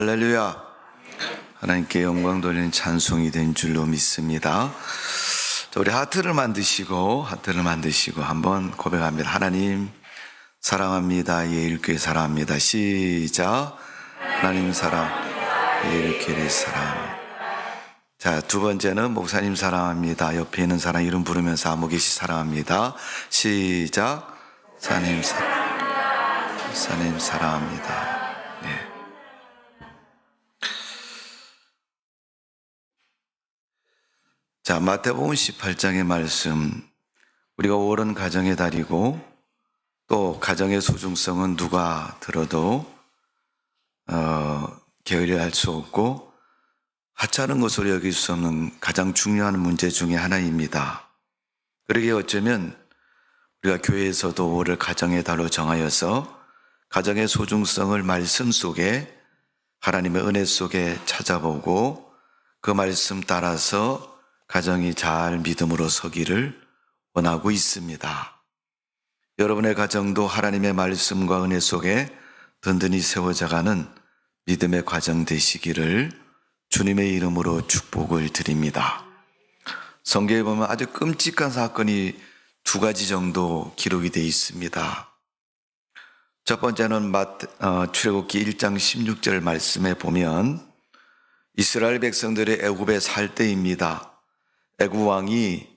할렐루야. 하나님께 영광 돌리는 찬송이 된 줄로 믿습니다. 우리 하트를 만드시고 한번 고백합니다. 하나님 사랑합니다. 예일교회 사랑합니다. 시작. 하나님 사랑, 예일교회 사랑합니다. 자, 두 번째는 목사님 사랑합니다. 옆에 있는 사람 이름 부르면서 아무개시 사랑합니다. 시작. 목사님 사랑합니다. 네. 자, 마태복음 18장의 말씀, 우리가 5월은 가정의 달이고 또 가정의 소중성은 누가 들어도 게을리할 수 없고 하찮은 것으로 여길 수 없는 가장 중요한 문제 중에 하나입니다. 그러기에 어쩌면 우리가 교회에서도 5월을 가정의 달로 정하여서 가정의 소중성을 말씀 속에, 하나님의 은혜 속에 찾아보고 그 말씀 따라서 가정이 잘 믿음으로 서기를 원하고 있습니다. 여러분의 가정도 하나님의 말씀과 은혜 속에 든든히 세워져가는 믿음의 과정 되시기를 주님의 이름으로 축복을 드립니다. 성경에 보면 아주 끔찍한 사건이 두 가지 정도 기록이 되어 있습니다. 첫 번째는 출애굽기 1장 16절 말씀에 보면 이스라엘 백성들의 애굽에 살 때입니다. 애굽 왕이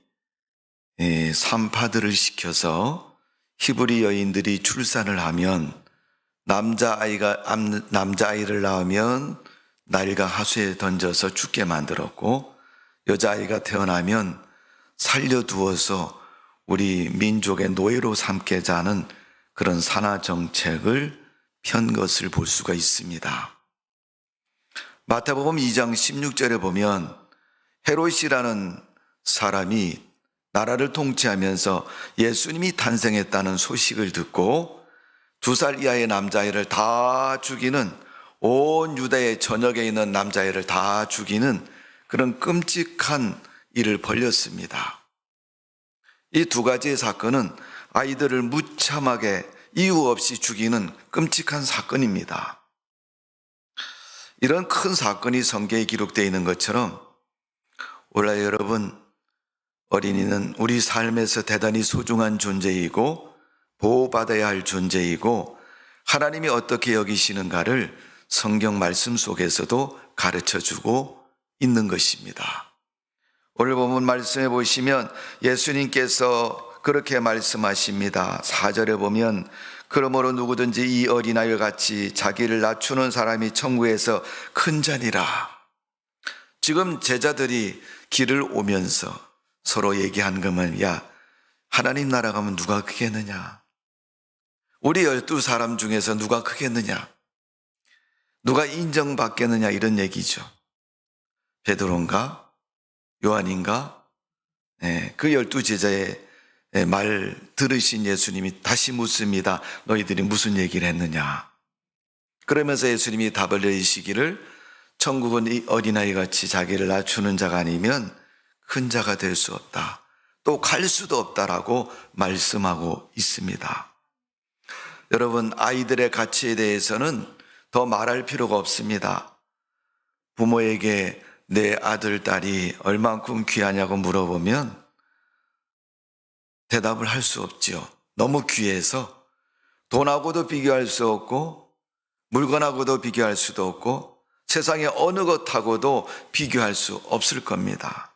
산파들을 시켜서 히브리 여인들이 출산을 하면 남자아이를 낳으면 나일강 하수에 던져서 죽게 만들었고, 여자아이가 태어나면 살려두어서 우리 민족의 노예로 삼게자 하는 그런 산하 정책을 편 것을 볼 수가 있습니다. 마태복음 2장 16절에 보면 헤롯이라는 사람이 나라를 통치하면서 예수님이 탄생했다는 소식을 듣고 2살 이하의 남자아이를 다 죽이는, 온 유다의 전역에 있는 남자아이를 다 죽이는 그런 끔찍한 일을 벌였습니다. 이 두 가지의 사건은 아이들을 무참하게 이유 없이 죽이는 끔찍한 사건입니다. 이런 큰 사건이 성경에 기록되어 있는 것처럼 원래 여러분, 어린이는 우리 삶에서 대단히 소중한 존재이고 보호받아야 할 존재이고 하나님이 어떻게 여기시는가를 성경 말씀 속에서도 가르쳐주고 있는 것입니다. 오늘 본문 말씀해 보시면 예수님께서 그렇게 말씀하십니다. 4절에 보면 그러므로 누구든지 이 어린아이와 같이 자기를 낮추는 사람이 천국에서 큰 자니라. 지금 제자들이 길을 오면서 서로 얘기한 것은, 야, 하나님 나라 가면 누가 크겠느냐? 우리 12사람 중에서 누가 크겠느냐? 누가 인정받겠느냐? 이런 얘기죠. 베드로인가? 요한인가? 그 12제자의 말 들으신 예수님이 다시 묻습니다. 너희들이 무슨 얘기를 했느냐? 그러면서 예수님이 답을 내리시기를, 천국은 이 어린아이같이 자기를 낮추는 자가 아니면 큰 자가 될 수 없다. 또 갈 수도 없다라고 말씀하고 있습니다. 여러분, 아이들의 가치에 대해서는 더 말할 필요가 없습니다. 부모에게 내 아들, 딸이 얼만큼 귀하냐고 물어보면 대답을 할 수 없죠. 너무 귀해서 돈하고도 비교할 수 없고 물건하고도 비교할 수도 없고 세상의 어느 것하고도 비교할 수 없을 겁니다.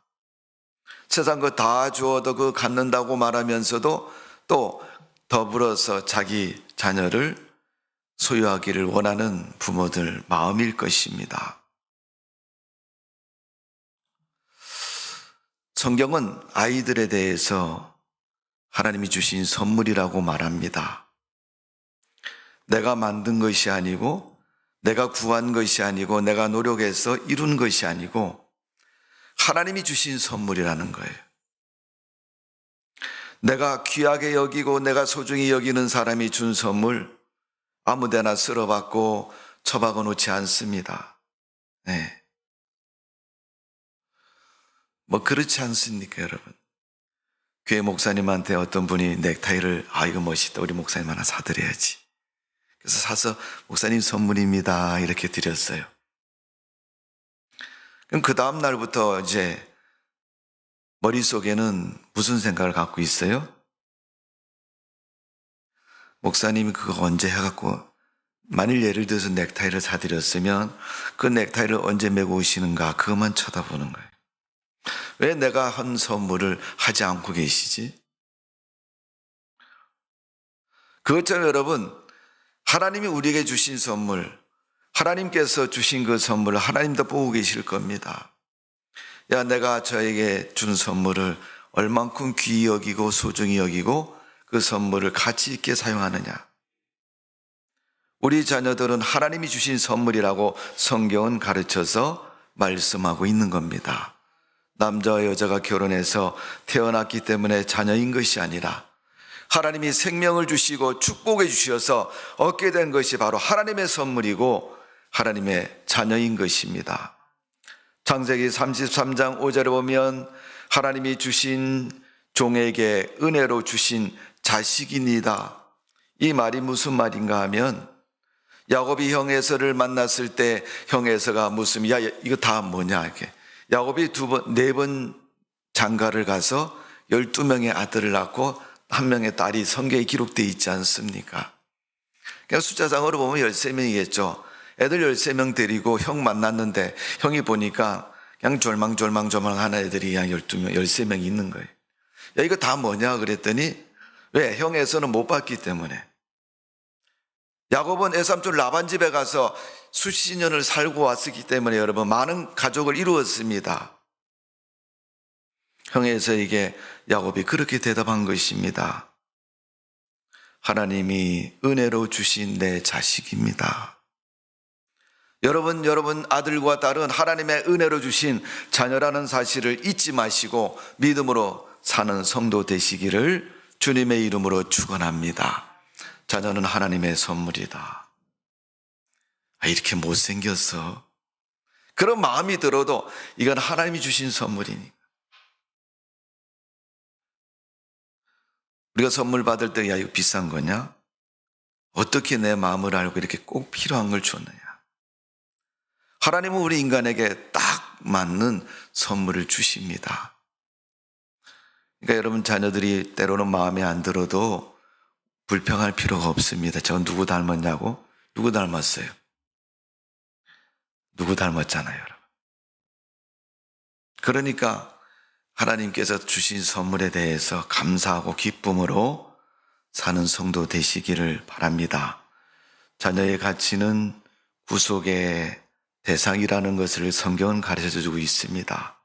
세상 거 다 주어도 그 갖는다고 말하면서도 또 더불어서 자기 자녀를 소유하기를 원하는 부모들 마음일 것입니다. 성경은 아이들에 대해서 하나님이 주신 선물이라고 말합니다. 내가 만든 것이 아니고, 내가 구한 것이 아니고, 내가 노력해서 이룬 것이 아니고 하나님이 주신 선물이라는 거예요. 내가 귀하게 여기고 내가 소중히 여기는 사람이 준 선물, 아무데나 쓸어받고 처박아 놓지 않습니다. 그렇지 않습니까, 여러분? 교회 목사님한테 어떤 분이 넥타이를, 이거 멋있다, 우리 목사님 하나 사드려야지. 그래서 사서 목사님 선물입니다 이렇게 드렸어요. 그럼 그 다음 날부터 이제 머릿속에는 무슨 생각을 갖고 있어요? 목사님이 그거 언제 해갖고, 만일 예를 들어서 넥타이를 사드렸으면 그 넥타이를 언제 메고 오시는가, 그것만 쳐다보는 거예요. 왜 내가 한 선물을 하지 않고 계시지? 그것처럼 여러분, 하나님이 우리에게 주신 선물, 하나님께서 주신 그 선물을 하나님도 보고 계실 겁니다. 야, 내가 저에게 준 선물을 얼만큼 귀히 여기고 소중히 여기고 그 선물을 가치 있게 사용하느냐. 우리 자녀들은 하나님이 주신 선물이라고 성경은 가르쳐서 말씀하고 있는 겁니다. 남자와 여자가 결혼해서 태어났기 때문에 자녀인 것이 아니라 하나님이 생명을 주시고 축복해 주셔서 얻게 된 것이 바로 하나님의 선물이고 하나님의 자녀인 것입니다. 창세기 33장 5절에 보면 하나님이 주신 종에게 은혜로 주신 자식이니다. 이 말이 무슨 말인가 하면 야곱이 형 에서를 만났을 때 형 에서가 무슨, 야, 이거 다 뭐냐, 이렇게. 야곱이 네 번 장가를 가서 12명의 아들을 낳고 한 명의 딸이 성경에 기록되어 있지 않습니까? 그냥 숫자상으로 보면 13명이겠죠. 애들 13명 데리고 형 만났는데 형이 보니까 그냥 졸망졸망하는 애들이 그냥 12명, 13명이 있는 거예요. 야, 이거 다 뭐냐 그랬더니 왜? 형 에서는 못 봤기 때문에. 야곱은 애삼촌 라반 집에 가서 수십 년을 살고 왔기 때문에 여러분 많은 가족을 이루었습니다. 형 에서에게 야곱이 그렇게 대답한 것입니다. 하나님이 은혜로 주신 내 자식입니다. 여러분 아들과 딸은 하나님의 은혜로 주신 자녀라는 사실을 잊지 마시고 믿음으로 사는 성도 되시기를 주님의 이름으로 축원합니다. 자녀는 하나님의 선물이다. 이렇게 못생겼어. 그런 마음이 들어도 이건 하나님이 주신 선물이니까. 우리가 선물 받을 때, 야, 이거 비싼 거냐? 어떻게 내 마음을 알고 이렇게 꼭 필요한 걸 줬느냐? 하나님은 우리 인간에게 딱 맞는 선물을 주십니다. 그러니까 여러분 자녀들이 때로는 마음에 안 들어도 불평할 필요가 없습니다. 저 누구 닮았냐고? 누구 닮았어요? 누구 닮았잖아요, 여러분. 그러니까 하나님께서 주신 선물에 대해서 감사하고 기쁨으로 사는 성도 되시기를 바랍니다. 자녀의 가치는 구속의 대상이라는 것을 성경은 가르쳐주고 있습니다.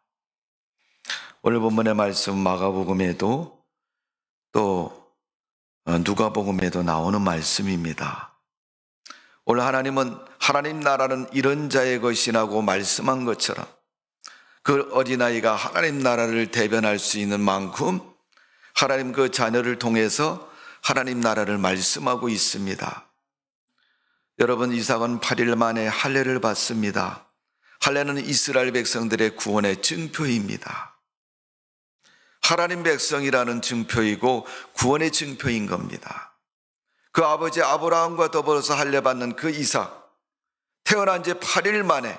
오늘 본문의 말씀 마가복음에도 또 누가복음에도 나오는 말씀입니다. 오늘 하나님은 하나님 나라는 이런 자의 것이라고 말씀한 것처럼 그 어린아이가 하나님 나라를 대변할 수 있는 만큼 하나님 그 자녀를 통해서 하나님 나라를 말씀하고 있습니다. 여러분, 이삭은 8일 만에 할례를 받습니다. 할례는 이스라엘 백성들의 구원의 증표입니다. 하나님 백성이라는 증표이고 구원의 증표인 겁니다. 그 아버지 아브라함과 더불어서 할례받는 그 이삭, 태어난 지 8일 만에,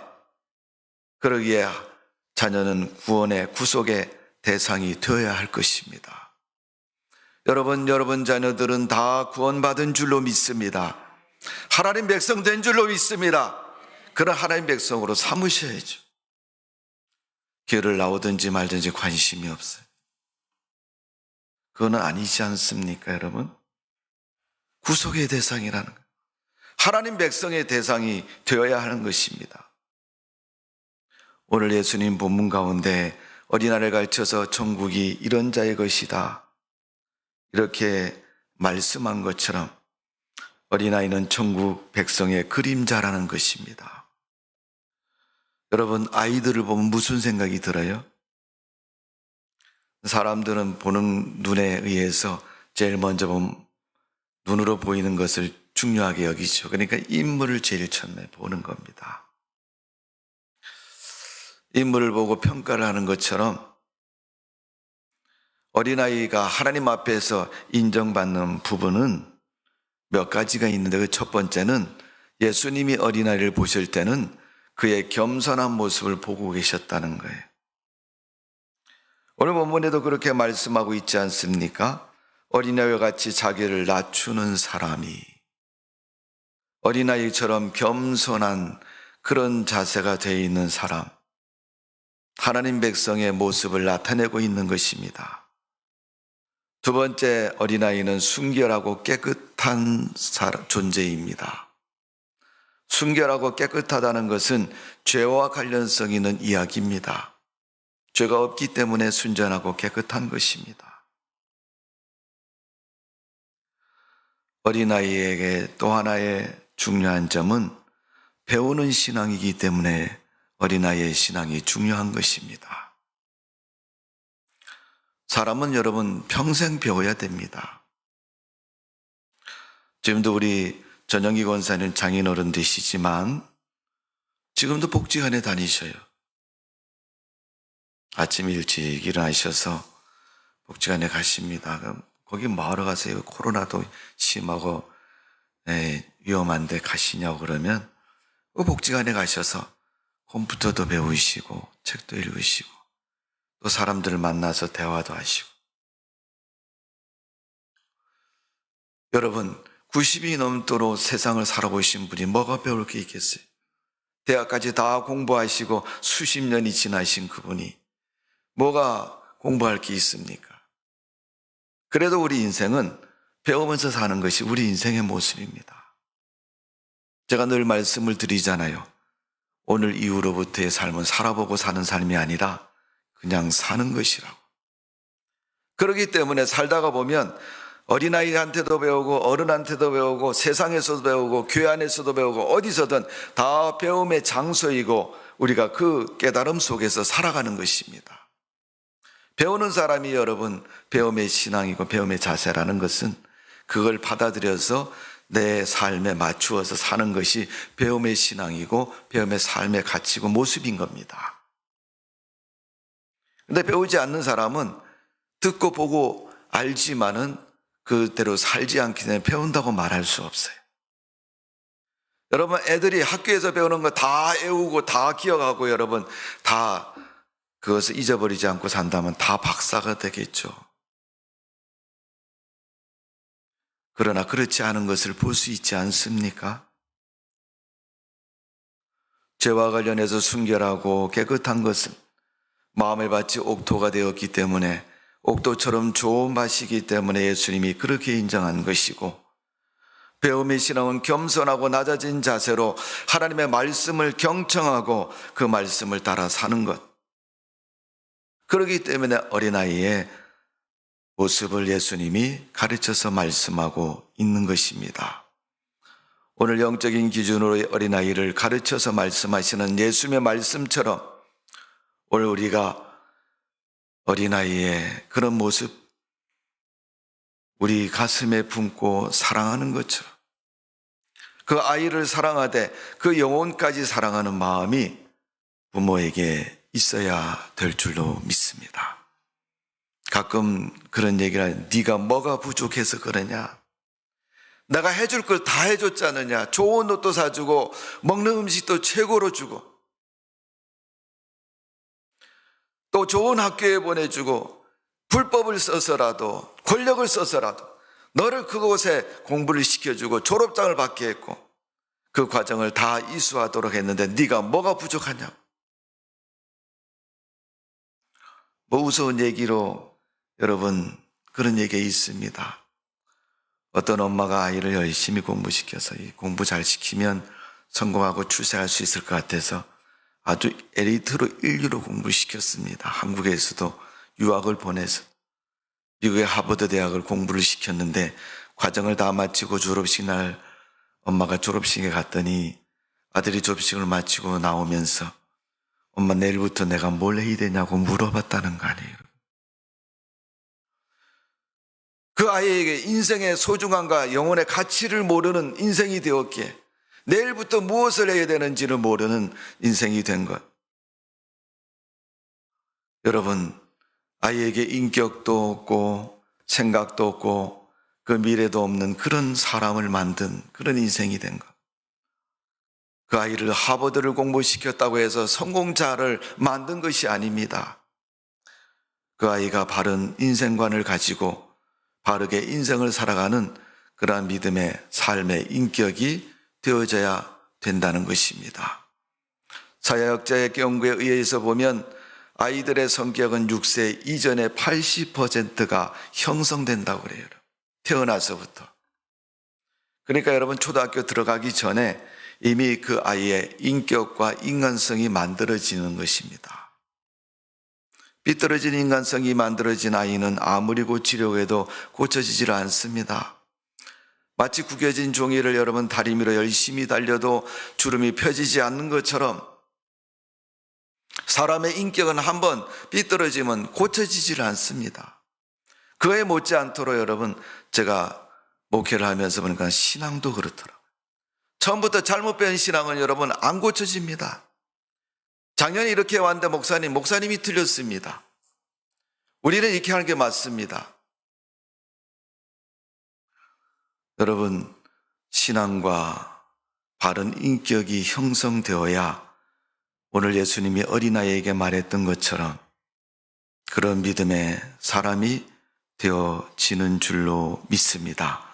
그러기에 자녀는 구원의 구속의 대상이 되어야 할 것입니다. 여러분 자녀들은 다 구원받은 줄로 믿습니다. 하나님 백성 된 줄로 믿습니다. 그런 하나님 백성으로 삼으셔야죠. 교회를 나오든지 말든지 관심이 없어요. 그거는 아니지 않습니까, 여러분? 구속의 대상이라는 것, 하나님 백성의 대상이 되어야 하는 것입니다. 오늘 예수님 본문 가운데 어린아이를 가르쳐서 천국이 이런 자의 것이다, 이렇게 말씀한 것처럼 어린아이는 천국 백성의 그림자라는 것입니다. 여러분, 아이들을 보면 무슨 생각이 들어요? 사람들은 보는 눈에 의해서 제일 먼저 눈으로 보이는 것을 중요하게 여기죠. 그러니까 인물을 제일 처음에 보는 겁니다. 인물을 보고 평가를 하는 것처럼 어린아이가 하나님 앞에서 인정받는 부분은 몇 가지가 있는데 그 첫 번째는 예수님이 어린아이를 보실 때는 그의 겸손한 모습을 보고 계셨다는 거예요. 오늘 본문에도 그렇게 말씀하고 있지 않습니까? 어린아이와 같이 자기를 낮추는 사람이, 어린아이처럼 겸손한 그런 자세가 되어 있는 사람, 하나님 백성의 모습을 나타내고 있는 것입니다. 두 번째, 어린아이는 순결하고 깨끗한 존재입니다. 순결하고 깨끗하다는 것은 죄와 관련성 있는 이야기입니다. 죄가 없기 때문에 순전하고 깨끗한 것입니다. 어린아이에게 또 하나의 중요한 점은 배우는 신앙이기 때문에 어린아이의 신앙이 중요한 것입니다. 사람은 여러분 평생 배워야 됩니다. 지금도 우리 전영기 권사님 장인어른 되시지만 지금도 복지관에 다니셔요. 아침 일찍 일어나셔서 복지관에 가십니다. 거기 뭐하러 가세요? 코로나도 심하고 위험한데 가시냐고 그러면 그 복지관에 가셔서 컴퓨터도 배우시고 책도 읽으시고 또 사람들을 만나서 대화도 하시고. 여러분 90이 넘도록 세상을 살아보신 분이 뭐가 배울 게 있겠어요? 대학까지 다 공부하시고 수십 년이 지나신 그분이 뭐가 공부할 게 있습니까? 그래도 우리 인생은 배우면서 사는 것이 우리 인생의 모습입니다. 제가 늘 말씀을 드리잖아요. 오늘 이후로부터의 삶은 살아보고 사는 삶이 아니라 그냥 사는 것이라고. 그렇기 때문에 살다가 보면 어린아이한테도 배우고 어른한테도 배우고 세상에서도 배우고 교회 안에서도 배우고 어디서든 다 배움의 장소이고 우리가 그 깨달음 속에서 살아가는 것입니다. 배우는 사람이 여러분 배움의 신앙이고 배움의 자세라는 것은 그걸 받아들여서 내 삶에 맞추어서 사는 것이 배움의 신앙이고 배움의 삶의 가치고 모습인 겁니다. 그런데 배우지 않는 사람은 듣고 보고 알지만은 그대로 살지 않기 때문에 배운다고 말할 수 없어요. 여러분 애들이 학교에서 배우는 거 다 외우고 다 기억하고 여러분 다 그것을 잊어버리지 않고 산다면 다 박사가 되겠죠. 그러나 그렇지 않은 것을 볼 수 있지 않습니까? 죄와 관련해서 순결하고 깨끗한 것은 마음의 밭이 옥토가 되었기 때문에 옥토처럼 좋은 밭이기 때문에 예수님이 그렇게 인정한 것이고, 배움의 신앙은 겸손하고 낮아진 자세로 하나님의 말씀을 경청하고 그 말씀을 따라 사는 것. 그렇기 때문에 어린아이의 모습을 예수님이 가르쳐서 말씀하고 있는 것입니다. 오늘 영적인 기준으로 어린아이를 가르쳐서 말씀하시는 예수님의 말씀처럼 오늘 우리가 어린아이의 그런 모습, 우리 가슴에 품고 사랑하는 것처럼 그 아이를 사랑하되 그 영혼까지 사랑하는 마음이 부모에게 있어야 될 줄로 믿습니다. 가끔 그런 얘기를 하요. 네가 뭐가 부족해서 그러냐? 내가 해줄 걸 다 해줬지 않느냐? 좋은 옷도 사주고 먹는 음식도 최고로 주고 또 좋은 학교에 보내주고 불법을 써서라도 권력을 써서라도 너를 그곳에 공부를 시켜주고 졸업장을 받게 했고 그 과정을 다 이수하도록 했는데 네가 뭐가 부족하냐? 뭐 무서운 얘기로 여러분 그런 얘기가 있습니다. 어떤 엄마가 아이를 열심히 공부시켜서 공부 잘 시키면 성공하고 출세할 수 있을 것 같아서 아주 엘리트로 인류로 공부시켰습니다. 한국에서도 유학을 보내서 미국의 하버드 대학을 공부를 시켰는데 과정을 다 마치고 졸업식 날 엄마가 졸업식에 갔더니 아들이 졸업식을 마치고 나오면서 엄마 내일부터 내가 뭘 해야 되냐고 물어봤다는 거 아니에요. 그 아이에게 인생의 소중함과 영혼의 가치를 모르는 인생이 되었기에 내일부터 무엇을 해야 되는지를 모르는 인생이 된 것. 여러분, 아이에게 인격도 없고 생각도 없고 그 미래도 없는 그런 사람을 만든 그런 인생이 된 것. 그 아이를 하버드를 공부시켰다고 해서 성공자를 만든 것이 아닙니다. 그 아이가 바른 인생관을 가지고 바르게 인생을 살아가는 그러한 믿음의 삶의 인격이 되어져야 된다는 것입니다. 사회학자의 연구에 의해서 보면 아이들의 성격은 6세 이전에 80%가 형성된다고 그래요. 태어나서부터. 그러니까 여러분 초등학교 들어가기 전에 이미 그 아이의 인격과 인간성이 만들어지는 것입니다. 삐뚤어진 인간성이 만들어진 아이는 아무리 고치려고 해도 고쳐지질 않습니다. 마치 구겨진 종이를 여러분 다리미로 열심히 달려도 주름이 펴지지 않는 것처럼 사람의 인격은 한번 삐뚤어지면 고쳐지질 않습니다. 그에 못지않도록 여러분 제가 목회를 하면서 보니까 신앙도 그렇더라고요. 처음부터 잘못 배운 신앙은 여러분 안 고쳐집니다. 작년에 이렇게 왔는데 목사님이 틀렸습니다. 우리는 이렇게 하는 게 맞습니다. 여러분 신앙과 바른 인격이 형성되어야 오늘 예수님이 어린아이에게 말했던 것처럼 그런 믿음의 사람이 되어지는 줄로 믿습니다.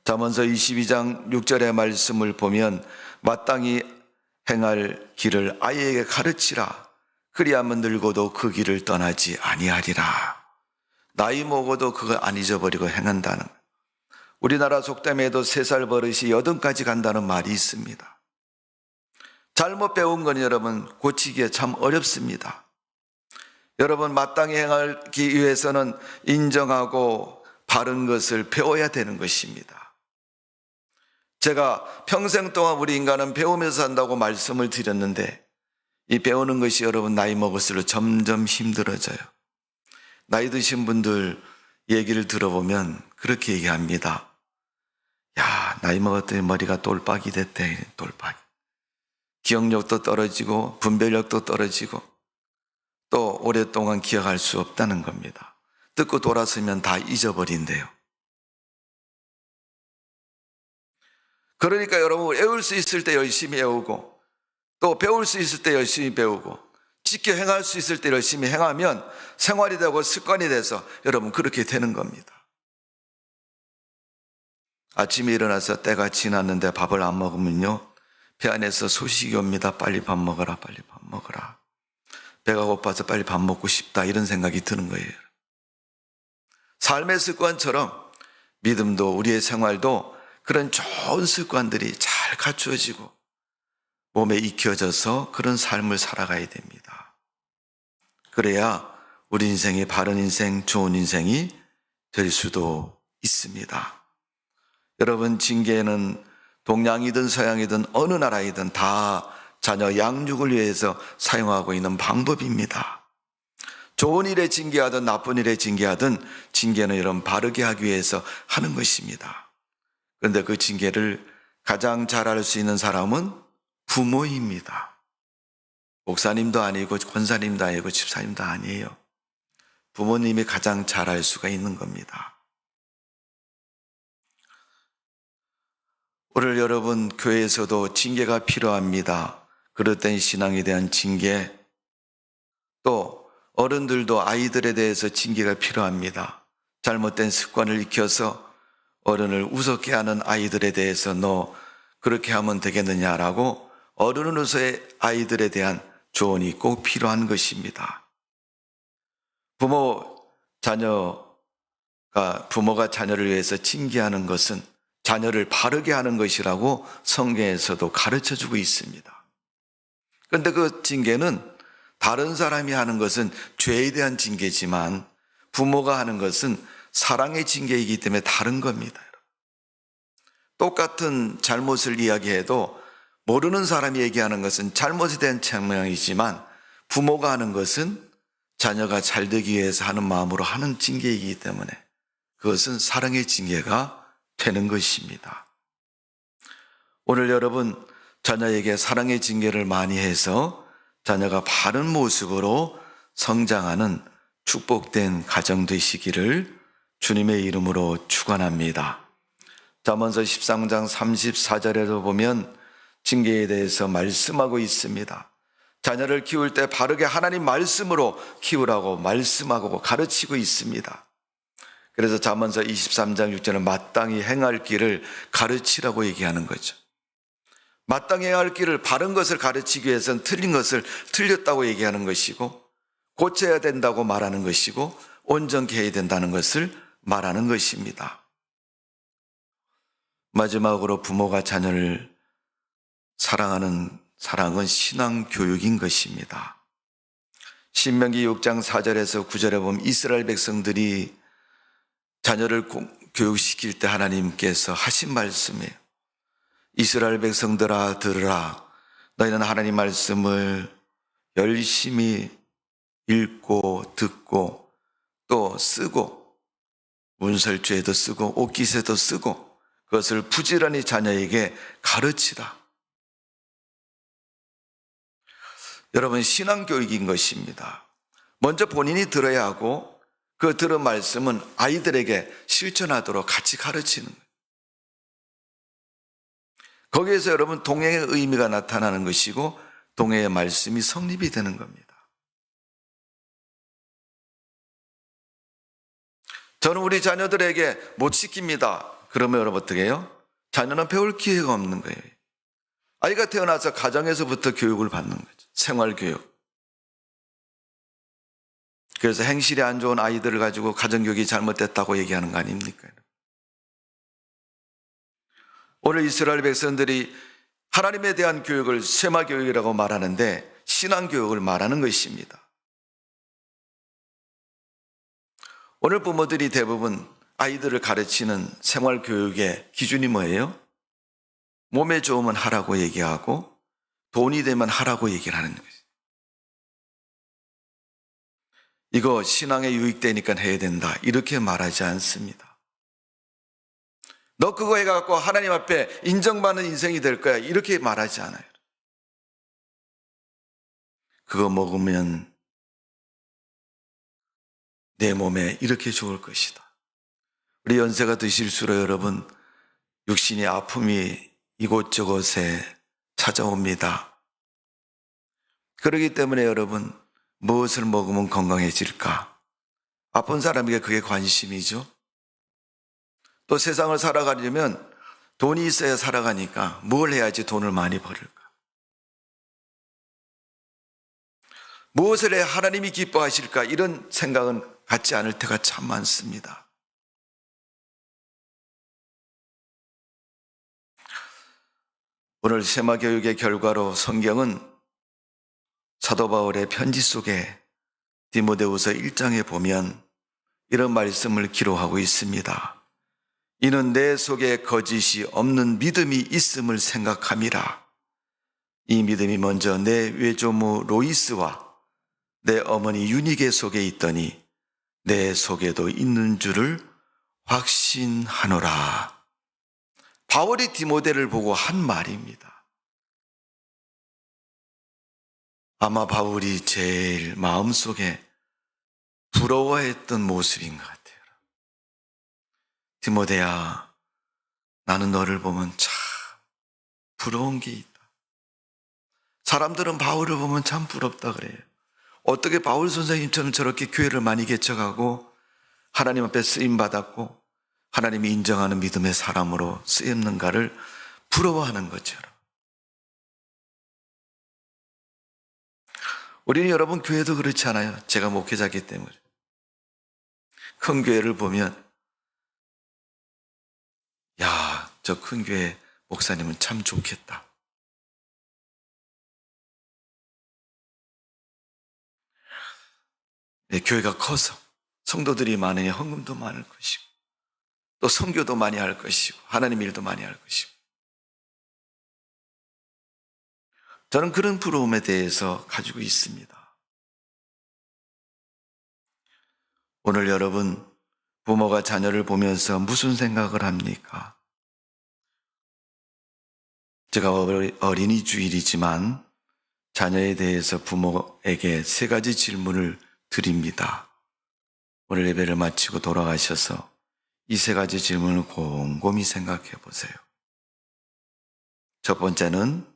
잠언서 22장 6절의 말씀을 보면 마땅히 행할 길을 아이에게 가르치라. 그리하면 늙어도 그 길을 떠나지 아니하리라. 나이 먹어도 그거 안 잊어버리고 행한다는. 우리나라 속담에도 3살 버릇이 80까지 간다는 말이 있습니다. 잘못 배운 건 여러분 고치기에 참 어렵습니다. 여러분 마땅히 행하기 위해서는 인정하고 바른 것을 배워야 되는 것입니다. 제가 평생 동안 우리 인간은 배우면서 산다고 말씀을 드렸는데 이 배우는 것이 여러분 나이 먹을수록 점점 힘들어져요. 나이 드신 분들 얘기를 들어보면 그렇게 얘기합니다. 야, 나이 먹었더니 머리가 똘박이 됐대. 똘박이. 기억력도 떨어지고 분별력도 떨어지고 또 오랫동안 기억할 수 없다는 겁니다. 듣고 돌아서면 다 잊어버린대요. 그러니까 여러분 외울 수 있을 때 열심히 외우고 또 배울 수 있을 때 열심히 배우고 지켜 행할 수 있을 때 열심히 행하면 생활이 되고 습관이 돼서 여러분 그렇게 되는 겁니다. 아침에 일어나서 때가 지났는데 밥을 안 먹으면요 배 안에서 소식이 옵니다. 빨리 밥 먹어라, 빨리 밥 먹어라. 배가 고파서 빨리 밥 먹고 싶다 이런 생각이 드는 거예요. 삶의 습관처럼 믿음도 우리의 생활도 그런 좋은 습관들이 잘 갖추어지고 몸에 익혀져서 그런 삶을 살아가야 됩니다. 그래야 우리 인생이 바른 인생, 좋은 인생이 될 수도 있습니다. 여러분 징계는 동양이든 서양이든 어느 나라이든 다 자녀 양육을 위해서 사용하고 있는 방법입니다. 좋은 일에 징계하든 나쁜 일에 징계하든 징계는 이런 바르게 하기 위해서 하는 것입니다. 그런데 그 징계를 가장 잘할 수 있는 사람은 부모입니다. 목사님도 아니고 권사님도 아니고 집사님도 아니에요. 부모님이 가장 잘할 수가 있는 겁니다. 오늘 여러분 교회에서도 징계가 필요합니다. 그릇된 신앙에 대한 징계, 또 어른들도 아이들에 대해서 징계가 필요합니다. 잘못된 습관을 익혀서 어른을 우습게 하는 아이들에 대해서 너 그렇게 하면 되겠느냐라고 어른으로서의 아이들에 대한 조언이 꼭 필요한 것입니다. 부모가 자녀를 위해서 징계하는 것은 자녀를 바르게 하는 것이라고 성경에서도 가르쳐주고 있습니다. 그런데 그 징계는 다른 사람이 하는 것은 죄에 대한 징계지만 부모가 하는 것은 사랑의 징계이기 때문에 다른 겁니다. 똑같은 잘못을 이야기해도 모르는 사람이 얘기하는 것은 잘못에 대한 책망이지만 부모가 하는 것은 자녀가 잘 되기 위해서 하는 마음으로 하는 징계이기 때문에 그것은 사랑의 징계가 되는 것입니다. 오늘 여러분 자녀에게 사랑의 징계를 많이 해서 자녀가 바른 모습으로 성장하는 축복된 가정 되시기를 주님의 이름으로 축원합니다. 잠언서 13장 34절에도 보면 징계에 대해서 말씀하고 있습니다. 자녀를 키울 때 바르게 하나님 말씀으로 키우라고 말씀하고 가르치고 있습니다. 그래서 잠언서 23장 6절은 마땅히 행할 길을 가르치라고 얘기하는 거죠. 마땅히 행할 길을, 바른 것을 가르치기 위해서는 틀린 것을 틀렸다고 얘기하는 것이고, 고쳐야 된다고 말하는 것이고, 온전케 해야 된다는 것을 말하는 것입니다. 마지막으로 부모가 자녀를 사랑하는 사랑은 신앙 교육인 것입니다. 신명기 6장 4절에서 9절에 보면 이스라엘 백성들이 자녀를 교육시킬 때 하나님께서 하신 말씀이에요. 이스라엘 백성들아 들으라. 너희는 하나님 말씀을 열심히 읽고 듣고 또 쓰고 문설주에도 쓰고 옥깃에도 쓰고 그것을 부지런히 자녀에게 가르치라. 여러분, 신앙교육인 것입니다. 먼저 본인이 들어야 하고 그 들은 말씀은 아이들에게 실천하도록 같이 가르치는 거예요. 거기에서 여러분 동행의 의미가 나타나는 것이고 동행의 말씀이 성립이 되는 겁니다. 저는 우리 자녀들에게 못 시킵니다. 그러면 여러분 어떻게 해요? 자녀는 배울 기회가 없는 거예요. 아이가 태어나서 가정에서부터 교육을 받는 거죠. 생활교육. 그래서 행실이 안 좋은 아이들을 가지고 가정교육이 잘못됐다고 얘기하는 거 아닙니까? 오늘 이스라엘 백성들이 하나님에 대한 교육을 쇠마교육이라고 말하는데 신앙교육을 말하는 것입니다. 오늘 부모들이 대부분 아이들을 가르치는 생활교육의 기준이 뭐예요? 몸에 좋으면 하라고 얘기하고 돈이 되면 하라고 얘기를 하는 거예요. 이거 신앙에 유익되니까 해야 된다. 이렇게 말하지 않습니다. 너 그거 해갖고 하나님 앞에 인정받는 인생이 될 거야. 이렇게 말하지 않아요. 그거 먹으면 내 몸에 이렇게 좋을 것이다. 우리 연세가 드실수록 여러분 육신의 아픔이 이곳저곳에 찾아옵니다. 그렇기 때문에 여러분 무엇을 먹으면 건강해질까? 아픈 사람에게 그게 관심이죠. 또 세상을 살아가려면 돈이 있어야 살아가니까 뭘 해야지 돈을 많이 벌을까? 무엇을 해야 하나님이 기뻐하실까? 이런 생각은 갖지 않을 때가 참 많습니다. 오늘 세마교육의 결과로 성경은 사도 바울의 편지 속에 디모데후서 1장에 보면 이런 말씀을 기록하고 있습니다. 이는 내 속에 거짓이 없는 믿음이 있음을 생각함이라. 이 믿음이 먼저 내 외조모 로이스와 내 어머니 유니게 속에 있더니 내 속에도 있는 줄을 확신하노라. 바울이 디모데를 보고 한 말입니다. 아마 바울이 제일 마음속에 부러워했던 모습인 것 같아요. 디모데야, 나는 너를 보면 참 부러운 게 있다. 사람들은 바울을 보면 참 부럽다 그래요. 어떻게 바울 선생님처럼 저렇게 교회를 많이 개척하고 하나님 앞에 쓰임받았고 하나님이 인정하는 믿음의 사람으로 쓰였는가를 부러워하는 거죠. 우리는 여러분 교회도 그렇지 않아요? 제가 목회자이기 때문에. 큰 교회를 보면 야, 저 큰 교회 목사님은 참 좋겠다. 네, 교회가 커서 성도들이 많으니 헌금도 많을 것이고 또 선교도 많이 할 것이고 하나님 일도 많이 할 것이고 저는 그런 부러움에 대해서 가지고 있습니다. 오늘 여러분 부모가 자녀를 보면서 무슨 생각을 합니까? 제가 어린이 주일이지만 자녀에 대해서 부모에게 3가지 질문을 드립니다. 오늘 예배를 마치고 돌아가셔서 이 3가지 질문을 곰곰이 생각해 보세요. 첫 번째는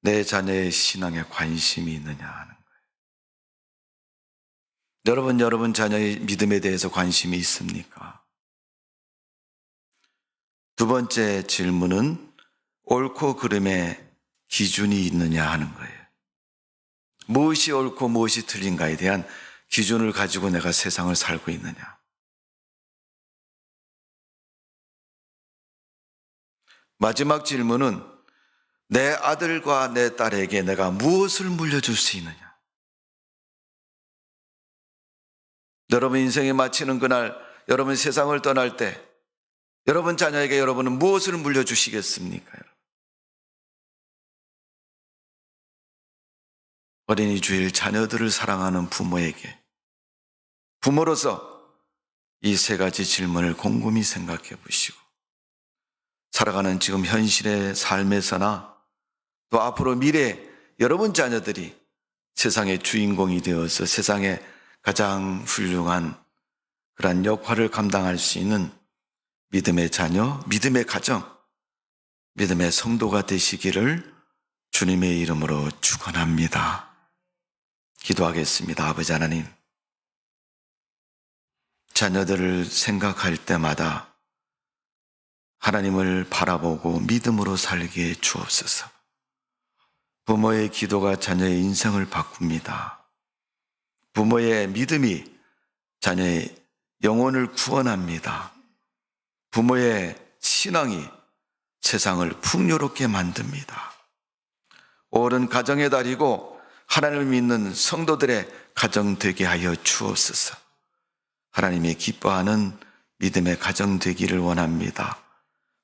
내 자녀의 신앙에 관심이 있느냐 하는 거예요. 여러분 자녀의 믿음에 대해서 관심이 있습니까? 두 번째 질문은 옳고 그름의 기준이 있느냐 하는 거예요. 무엇이 옳고 무엇이 틀린가에 대한 기준을 가지고 내가 세상을 살고 있느냐. 마지막 질문은 내 아들과 내 딸에게 내가 무엇을 물려줄 수 있느냐. 여러분 인생에 마치는 그날, 여러분 세상을 떠날 때 여러분 자녀에게 여러분은 무엇을 물려주시겠습니까? 어린이 주일 자녀들을 사랑하는 부모에게 부모로서 이 세 가지 질문을 곰곰이 생각해 보시고 살아가는 지금 현실의 삶에서나 또 앞으로 미래 여러분 자녀들이 세상의 주인공이 되어서 세상에 가장 훌륭한 그러한 역할을 감당할 수 있는 믿음의 자녀, 믿음의 가정, 믿음의 성도가 되시기를 주님의 이름으로 축원합니다. 기도하겠습니다. 아버지 하나님, 자녀들을 생각할 때마다 하나님을 바라보고 믿음으로 살게 해 주옵소서. 부모의 기도가 자녀의 인생을 바꿉니다. 부모의 믿음이 자녀의 영혼을 구원합니다. 부모의 신앙이 세상을 풍요롭게 만듭니다. 옳은 가정의 달이고 하나님을 믿는 성도들의 가정 되게 하여 주옵소서. 하나님이 기뻐하는 믿음의 가정 되기를 원합니다.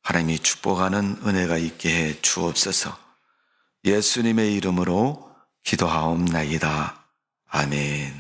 하나님이 축복하는 은혜가 있게 해 주옵소서. 예수님의 이름으로 기도하옵나이다. 아멘.